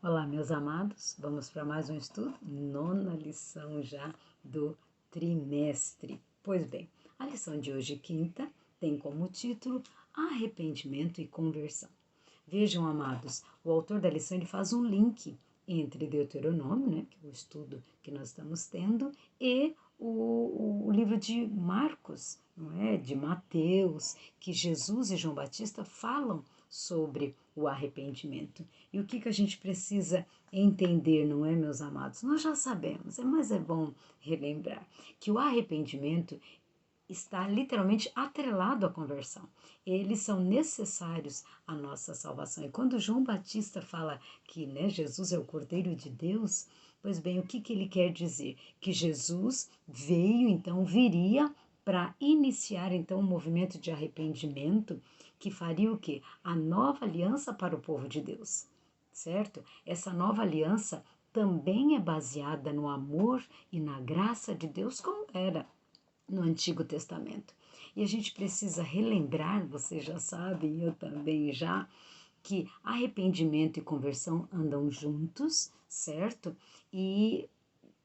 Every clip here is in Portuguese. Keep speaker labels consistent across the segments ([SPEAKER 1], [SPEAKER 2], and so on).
[SPEAKER 1] Olá, meus amados, vamos para mais um estudo, nona lição já do trimestre. Pois bem, a lição de hoje, quinta, tem como título Arrependimento e Conversão. Vejam, amados, o autor da lição ele faz um link entre Deuteronômio, né, que é o estudo que nós estamos tendo, e o livro de Marcos, não é? De Mateus, que Jesus e João Batista falam sobre o arrependimento. E o que a gente precisa entender, não é, meus amados? Nós já sabemos, mas é bom relembrar que o arrependimento está literalmente atrelado à conversão. Eles são necessários à nossa salvação. E quando João Batista fala que, né, Jesus é o Cordeiro de Deus, pois bem, o que ele quer dizer? Que Jesus veio, então, viria para iniciar, então, um movimento de arrependimento que faria o quê? A nova aliança para o povo de Deus, certo? Essa nova aliança também é baseada no amor e na graça de Deus, como era no Antigo Testamento. E a gente precisa relembrar, vocês já sabem, eu também já, que arrependimento e conversão andam juntos, certo? E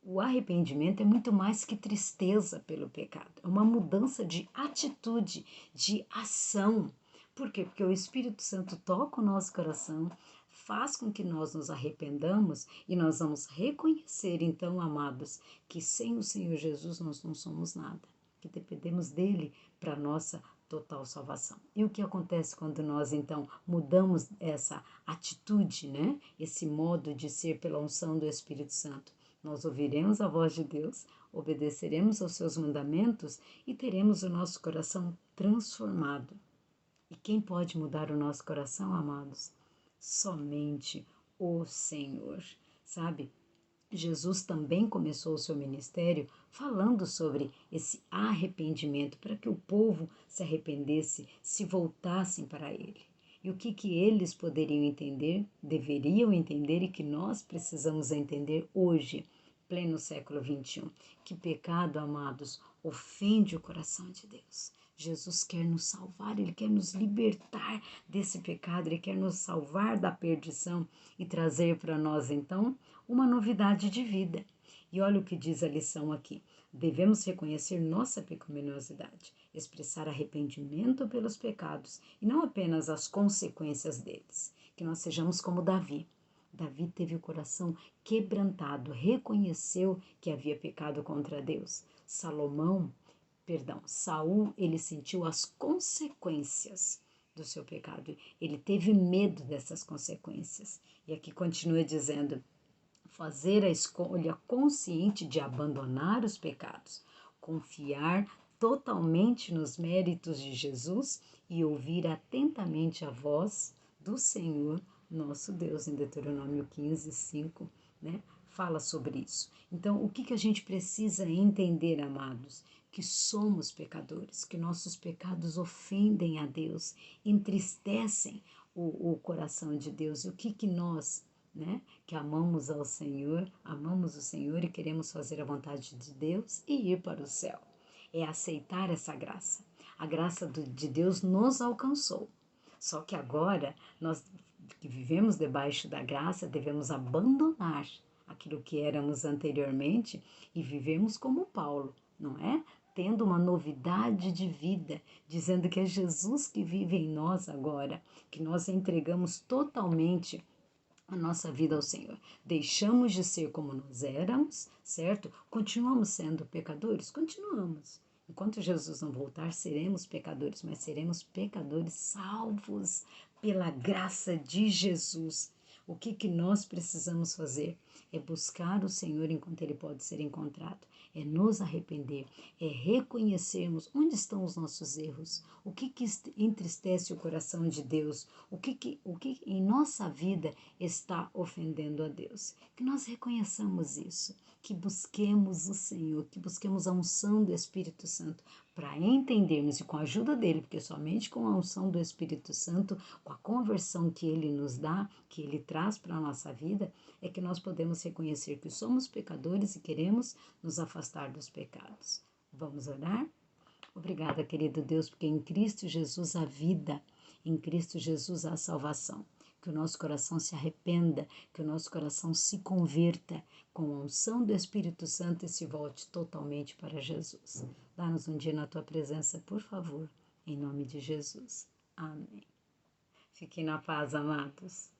[SPEAKER 1] o arrependimento é muito mais que tristeza pelo pecado, é uma mudança de atitude, de ação. Por quê? Porque o Espírito Santo toca o nosso coração, faz com que nós nos arrependamos e nós vamos reconhecer, então, amados, que sem o Senhor Jesus nós não somos nada, que dependemos dele para nossa total salvação. E o que acontece quando nós, então, mudamos essa atitude, né? Esse modo de ser pela unção do Espírito Santo? Nós ouviremos a voz de Deus, obedeceremos aos seus mandamentos e teremos o nosso coração transformado. E quem pode mudar o nosso coração, amados? Somente o Senhor, sabe? Jesus também começou o seu ministério falando sobre esse arrependimento, para que o povo se arrependesse, se voltassem para ele. E o que eles poderiam entender, deveriam entender e que nós precisamos entender hoje, pleno século XXI, que pecado, amados, ofende o coração de Deus. Jesus quer nos salvar, Ele quer nos libertar desse pecado, Ele quer nos salvar da perdição e trazer para nós, então, uma novidade de vida. E olha o que diz a lição aqui. Devemos reconhecer nossa pecaminosidade, expressar arrependimento pelos pecados e não apenas as consequências deles. Que nós sejamos como Davi. Davi teve o coração quebrantado, reconheceu que havia pecado contra Deus. Saul, ele sentiu as consequências do seu pecado. Ele teve medo dessas consequências. E aqui continua dizendo: fazer a escolha consciente de abandonar os pecados, confiar totalmente nos méritos de Jesus e ouvir atentamente a voz do Senhor nosso Deus, em Deuteronômio 15, 5, né? Fala sobre isso. Então, o que a gente precisa entender, amados? Que somos pecadores, que nossos pecados ofendem a Deus, entristecem o coração de Deus. E o que nós, né, que amamos ao Senhor, amamos o Senhor e queremos fazer a vontade de Deus e ir para o céu. É aceitar essa graça. A graça de Deus nos alcançou. Só que agora, nós que vivemos debaixo da graça, devemos abandonar aquilo que éramos anteriormente e vivemos como Paulo, não é? Tendo uma novidade de vida, dizendo que é Jesus que vive em nós agora, que nós entregamos totalmente a nossa vida ao Senhor. Deixamos de ser como nós éramos, certo? Continuamos sendo pecadores? Continuamos. Enquanto Jesus não voltar, seremos pecadores, mas seremos pecadores salvos pela graça de Jesus. O que nós precisamos fazer? É buscar o Senhor enquanto Ele pode ser encontrado. É nos arrepender, é reconhecermos onde estão os nossos erros, o que entristece o coração de Deus, o que em nossa vida está ofendendo a Deus. Que nós reconheçamos isso, que busquemos o Senhor, que busquemos a unção do Espírito Santo para entendermos, e com a ajuda dele, porque somente com a unção do Espírito Santo, com a conversão que ele nos dá, que ele traz para a nossa vida, é que nós podemos reconhecer que somos pecadores e queremos nos afastar dos pecados. Vamos orar? Obrigada, querido Deus, porque em Cristo Jesus há vida, em Cristo Jesus há salvação. que o nosso coração se arrependa, que o nosso coração se converta com a unção do Espírito Santo e se volte totalmente para Jesus. Dá-nos um dia na tua presença, por favor, em nome de Jesus. Amém. Fiquem na paz, amados.